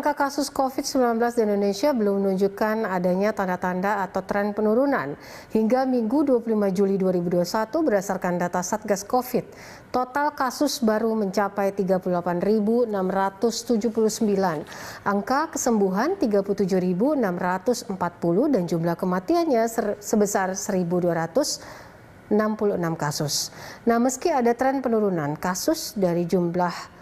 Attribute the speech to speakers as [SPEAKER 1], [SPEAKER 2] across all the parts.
[SPEAKER 1] angka kasus COVID-19 di Indonesia belum menunjukkan adanya tanda-tanda atau tren penurunan. Hingga Minggu 25 Juli 2021 berdasarkan data Satgas Covid, total kasus baru mencapai 38.679. Angka kesembuhan 37.640 dan jumlah kematiannya sebesar 1.266 kasus. Nah, meski ada tren penurunan kasus dari jumlah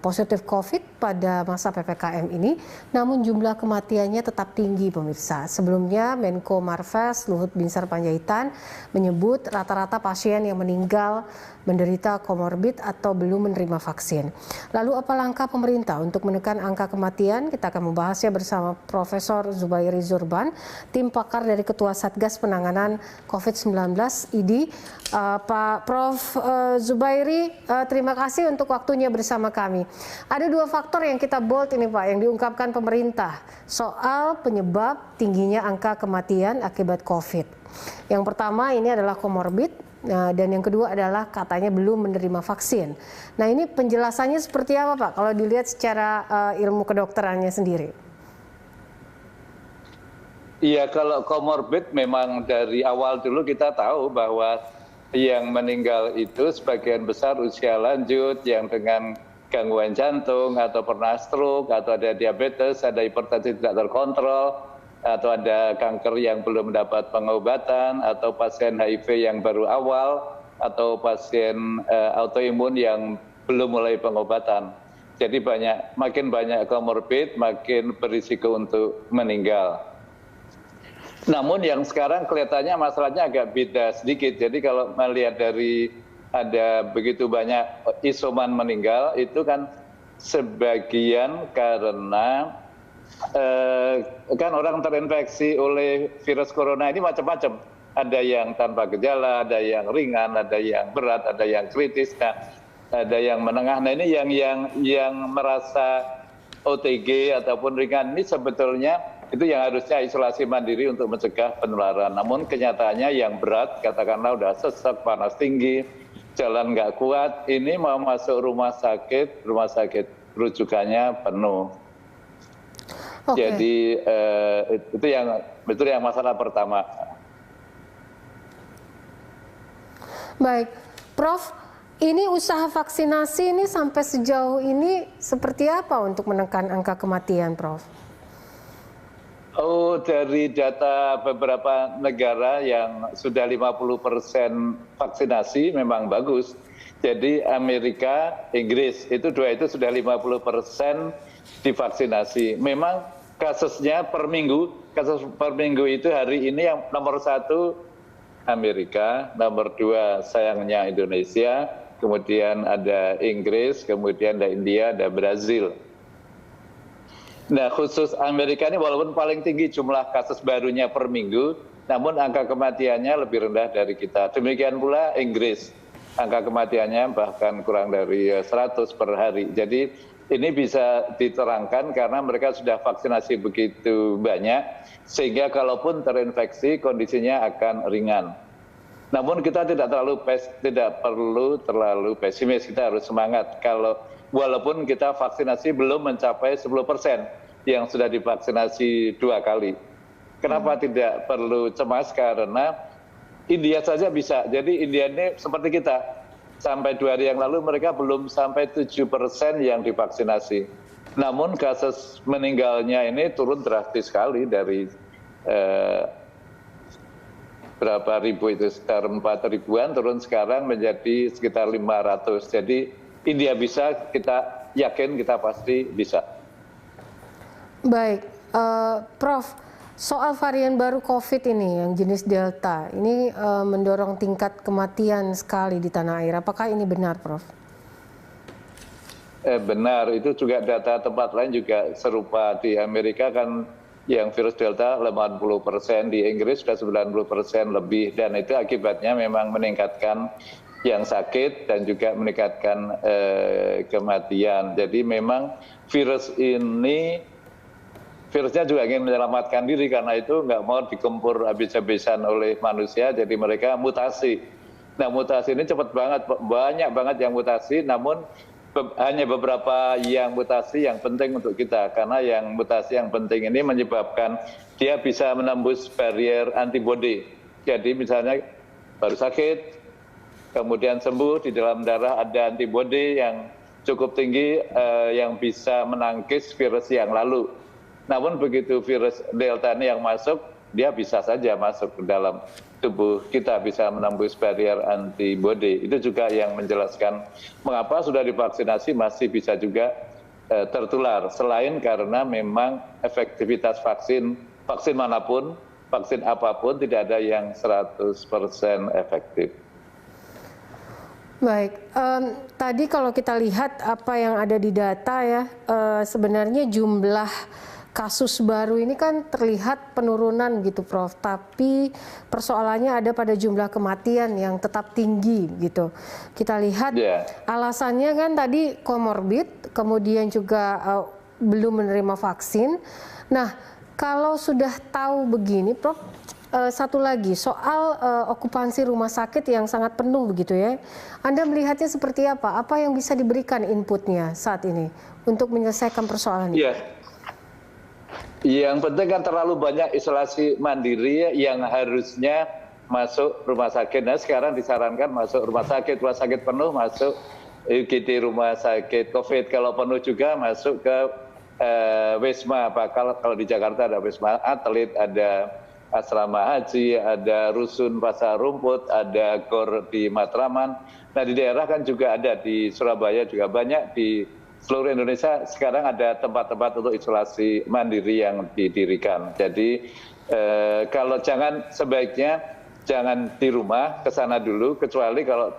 [SPEAKER 1] positif COVID pada masa PPKM ini, namun jumlah kematiannya tetap tinggi, pemirsa. Sebelumnya, Menko Marves Luhut Binsar Panjaitan menyebut rata-rata pasien yang meninggal menderita komorbid atau belum menerima vaksin. Lalu apa langkah pemerintah untuk menekan angka kematian? Kita akan membahasnya bersama Profesor Zubairi Zurban, tim pakar dari Ketua Satgas Penanganan COVID-19 IDI. Pak Prof. Zubairi, terima kasih untuk waktunya bersama kami. Ada dua faktor yang kita bold ini Pak, yang diungkapkan pemerintah soal penyebab tingginya angka kematian akibat COVID. Yang pertama ini adalah komorbid, dan yang kedua adalah katanya belum menerima vaksin. Nah, ini penjelasannya seperti apa Pak kalau dilihat secara ilmu kedokterannya sendiri?
[SPEAKER 2] Iya, kalau komorbid memang dari awal dulu kita tahu bahwa yang meninggal itu sebagian besar usia lanjut yang dengan gangguan jantung atau pernah stroke atau ada diabetes, ada hipertensi tidak terkontrol, atau ada kanker yang belum mendapat pengobatan, atau pasien HIV yang baru awal, atau pasien autoimun yang belum mulai pengobatan. Jadi makin banyak komorbid, makin berisiko untuk meninggal. Namun yang sekarang kelihatannya masalahnya agak beda sedikit. Jadi kalau melihat dari ada begitu banyak isoman meninggal, itu kan sebagian karena kan orang terinfeksi oleh virus corona ini macam-macam. Ada yang tanpa gejala, ada yang ringan, ada yang berat, ada yang kritis, ada yang menengah. Nah, ini yang merasa OTG ataupun ringan ini sebetulnya itu yang harusnya isolasi mandiri untuk mencegah penularan. Namun kenyataannya yang berat, katakanlah udah sesak, panas tinggi, jalan nggak kuat, ini mau masuk rumah sakit rujukannya penuh. Okay. Jadi itu yang masalah pertama.
[SPEAKER 1] Baik, Prof. Ini usaha vaksinasi ini sampai sejauh ini seperti apa untuk menekan angka kematian, Prof?
[SPEAKER 2] Oh, dari data beberapa negara yang sudah 50% vaksinasi memang bagus. Jadi Amerika, Inggris, itu sudah 50% divaksinasi. Memang kasusnya per minggu itu hari ini yang nomor 1 Amerika, nomor 2 sayangnya Indonesia, kemudian ada Inggris, kemudian ada India, ada Brazil. Nah, khusus Amerika ini walaupun paling tinggi jumlah kasus barunya per minggu, namun angka kematiannya lebih rendah dari kita. Demikian pula Inggris, angka kematiannya bahkan kurang dari 100 per hari. Jadi ini bisa diterangkan karena mereka sudah vaksinasi begitu banyak, sehingga kalaupun terinfeksi kondisinya akan ringan. Namun kita tidak perlu terlalu pesimis, kita harus semangat. Walaupun kita vaksinasi belum mencapai 10% yang sudah divaksinasi 2 kali. Kenapa tidak perlu cemas? Karena India saja bisa. Jadi India ini seperti kita. Sampai 2 hari yang lalu mereka belum sampai 7% yang divaksinasi. Namun kasus meninggalnya ini turun drastis sekali dari berapa ribu itu, sekitar 4 ribuan, turun sekarang menjadi sekitar 500. Jadi India bisa, kita yakin, kita pasti bisa.
[SPEAKER 1] Baik, Prof, soal varian baru COVID ini yang jenis Delta, ini mendorong tingkat kematian sekali di tanah air. Apakah ini benar, Prof?
[SPEAKER 2] Benar, itu juga data tempat lain juga serupa. Di Amerika kan yang virus Delta 80%, di Inggris sudah 90% lebih, dan itu akibatnya memang meningkatkan yang sakit dan juga meningkatkan kematian. Jadi memang virusnya juga ingin menyelamatkan diri, karena itu nggak mau dikempur habis-habisan oleh manusia, jadi mereka mutasi. Nah, mutasi ini cepat banget, banyak banget yang mutasi, namun hanya beberapa yang mutasi yang penting untuk kita, karena yang mutasi yang penting ini menyebabkan dia bisa menembus barrier antibody. Jadi misalnya baru sakit, kemudian sembuh, di dalam darah ada antibody yang cukup tinggi yang bisa menangkis virus yang lalu. Namun begitu virus Delta ini yang masuk, dia bisa saja masuk ke dalam tubuh kita, bisa menembus barrier antibody. Itu juga yang menjelaskan mengapa sudah divaksinasi masih bisa juga tertular. Selain karena memang efektivitas vaksin manapun, vaksin apapun tidak ada yang 100% efektif.
[SPEAKER 1] Baik, tadi kalau kita lihat apa yang ada di data ya, sebenarnya jumlah kasus baru ini kan terlihat penurunan gitu Prof, tapi persoalannya ada pada jumlah kematian yang tetap tinggi gitu. Kita lihat alasannya kan tadi komorbid, kemudian juga belum menerima vaksin. Nah, kalau sudah tahu begini Prof, satu lagi soal okupansi rumah sakit yang sangat penuh begitu ya. Anda melihatnya seperti apa? Apa yang bisa diberikan inputnya saat ini untuk menyelesaikan persoalan ini?
[SPEAKER 2] Yang penting kan terlalu banyak isolasi mandiri yang harusnya masuk rumah sakit. Nah sekarang disarankan masuk rumah sakit penuh masuk UGD rumah sakit COVID. Kalau penuh juga masuk ke Wisma. Kalau di Jakarta ada Wisma Atlet, ada Asrama Haji, ada Rusun Pasar Rumput, ada GOR di Matraman. Nah di daerah kan juga ada, di Surabaya juga banyak, di seluruh Indonesia sekarang ada tempat-tempat untuk isolasi mandiri yang didirikan. Jadi kalau sebaiknya jangan di rumah, ke sana dulu, kecuali kalau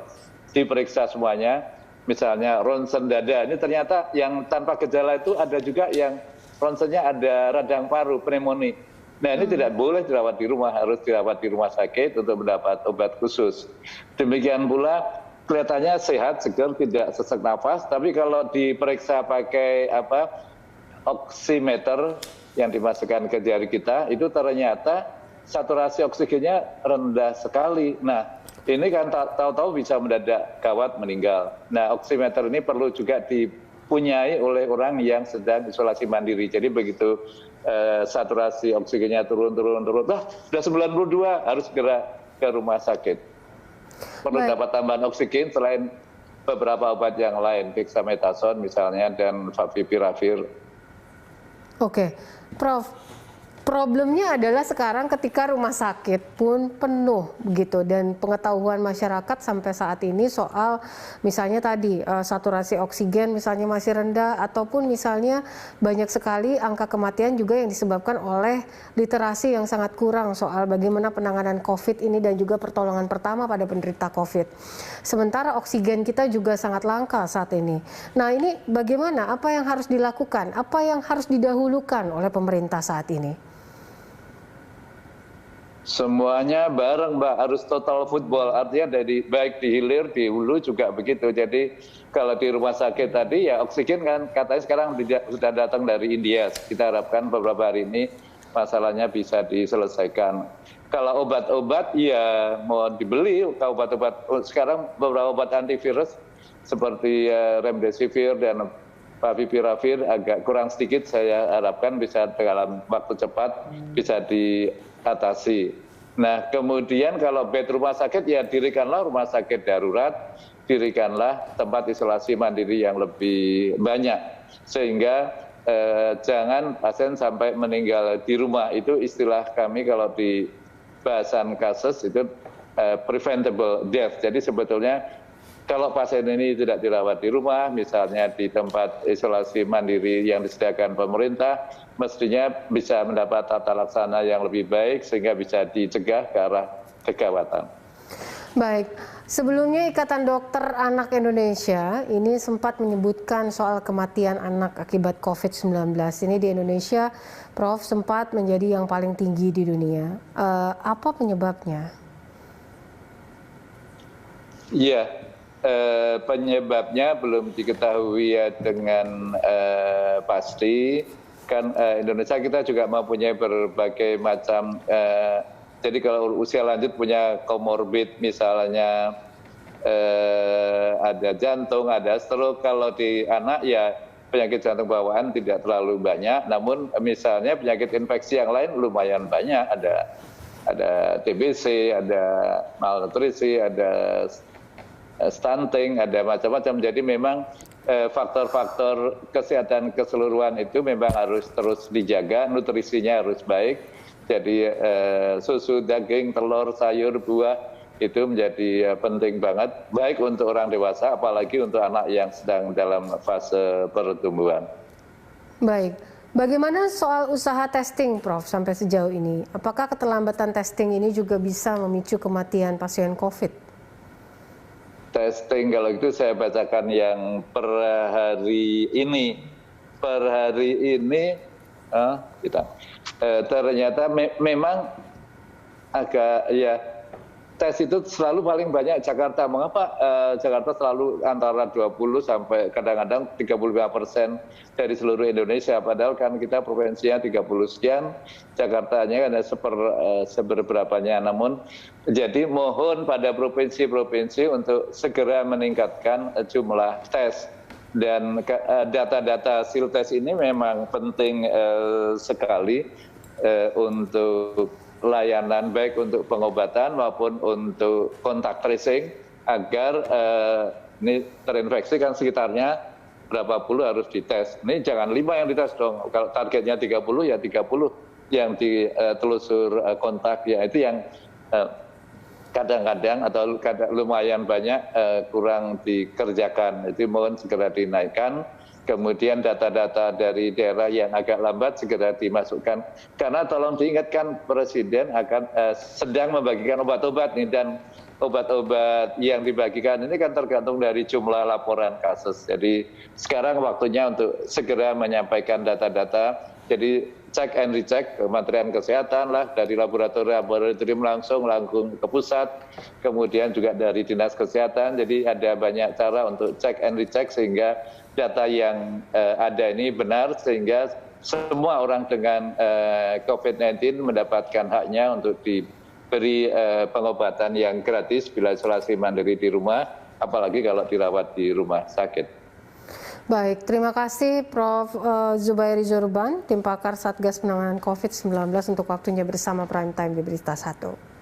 [SPEAKER 2] diperiksa semuanya, misalnya ronsen dada, ini ternyata yang tanpa gejala itu ada juga yang ronsennya ada radang paru, pneumonia. Nah ini tidak boleh dirawat di rumah, harus dirawat di rumah sakit untuk mendapat obat khusus. Demikian pula kelihatannya sehat, segar, tidak sesak nafas, tapi kalau diperiksa pakai oximeter yang dimasukkan ke jari kita, itu ternyata saturasi oksigennya rendah sekali. Nah, ini kan tahu-tahu bisa mendadak gawat meninggal. Nah, oximeter ini perlu juga dipunyai oleh orang yang sedang isolasi mandiri. Jadi begitu saturasi oksigennya turun, sudah 92, harus segera ke rumah sakit. Perlu dapat tambahan oksigen selain beberapa obat yang lain, dexamethasone misalnya dan favipiravir.
[SPEAKER 1] Oke, Prof. Problemnya adalah sekarang ketika rumah sakit pun penuh begitu, dan pengetahuan masyarakat sampai saat ini soal misalnya tadi saturasi oksigen misalnya masih rendah, ataupun misalnya banyak sekali angka kematian juga yang disebabkan oleh literasi yang sangat kurang soal bagaimana penanganan COVID ini dan juga pertolongan pertama pada penderita COVID. Sementara oksigen kita juga sangat langka saat ini. Nah ini bagaimana, apa yang harus dilakukan, apa yang harus didahulukan oleh pemerintah saat ini?
[SPEAKER 2] Semuanya bareng Mbak, harus total football, artinya baik di hilir, di hulu juga begitu. Jadi kalau di rumah sakit tadi ya oksigen kan katanya sekarang sudah datang dari India. Kita harapkan beberapa hari ini masalahnya bisa diselesaikan. Kalau obat-obat ya mau dibeli, obat-obat sekarang beberapa obat antivirus seperti remdesivir dan favipiravir agak kurang sedikit, saya harapkan bisa dalam waktu cepat bisa diatasi. Nah kemudian kalau bed rumah sakit ya dirikanlah rumah sakit darurat, dirikanlah tempat isolasi mandiri yang lebih banyak, sehingga jangan pasien sampai meninggal di rumah. Itu istilah kami kalau di bahasan kasus itu preventable death. Jadi sebetulnya kalau pasien ini tidak dirawat di rumah, misalnya di tempat isolasi mandiri yang disediakan pemerintah, mestinya bisa mendapat tata laksana yang lebih baik sehingga bisa dicegah ke arah kegawatan.
[SPEAKER 1] Baik, sebelumnya Ikatan Dokter Anak Indonesia ini sempat menyebutkan soal kematian anak akibat COVID-19. Ini di Indonesia, Prof, sempat menjadi yang paling tinggi di dunia. Apa penyebabnya?
[SPEAKER 2] Iya. Penyebabnya belum diketahui ya dengan pasti. Kan Indonesia kita juga mempunyai berbagai macam, jadi kalau usia lanjut punya komorbid misalnya ada jantung, ada stroke. Kalau di anak ya penyakit jantung bawaan tidak terlalu banyak, namun misalnya penyakit infeksi yang lain lumayan banyak, ada TBC, ada malnutrisi, ada stunting, ada macam-macam. Jadi memang faktor-faktor kesehatan keseluruhan itu memang harus terus dijaga, nutrisinya harus baik. Jadi susu, daging, telur, sayur, buah itu menjadi penting banget, baik untuk orang dewasa, apalagi untuk anak yang sedang dalam fase pertumbuhan.
[SPEAKER 1] Baik, bagaimana soal usaha testing, Prof, sampai sejauh ini? Apakah keterlambatan testing ini juga bisa memicu kematian pasien COVID?
[SPEAKER 2] Testing, kalau itu saya bacakan yang per hari ini. Per hari ini, ternyata memang agak ya, tes itu selalu paling banyak Jakarta. Mengapa Jakarta selalu antara 20 sampai kadang-kadang 35% dari seluruh Indonesia, padahal kan kita provinsinya 30 sekian, Jakarta hanya ada seberberapanya. Namun jadi mohon pada provinsi-provinsi untuk segera meningkatkan jumlah tes. Dan data-data hasil tes ini memang penting sekali untuk layanan, baik untuk pengobatan maupun untuk kontak tracing, agar ini terinfeksi kan sekitarnya berapa puluh harus dites. Ini jangan 5 yang dites dong, kalau targetnya 30 ya 30 yang ditelusur kontak, ya itu yang kadang-kadang atau lumayan banyak kurang dikerjakan. Itu mohon segera dinaikkan. Kemudian data-data dari daerah yang agak lambat segera dimasukkan. Karena tolong diingatkan, Presiden akan sedang membagikan obat-obat nih, dan obat-obat yang dibagikan ini kan tergantung dari jumlah laporan kasus. Jadi sekarang waktunya untuk segera menyampaikan data-data. Jadi cek and recheck Kementerian Kesehatan lah, dari laboratorium langsung ke pusat, kemudian juga dari Dinas Kesehatan. Jadi ada banyak cara untuk cek and recheck sehingga data yang ada ini benar, sehingga semua orang dengan COVID-19 mendapatkan haknya untuk diberi pengobatan yang gratis bila isolasi mandiri di rumah, apalagi kalau dirawat di rumah sakit.
[SPEAKER 1] Baik, terima kasih Prof. Zubairi Zorban, tim pakar Satgas Penanganan COVID-19 untuk waktunya bersama Prime Time di Berita 1.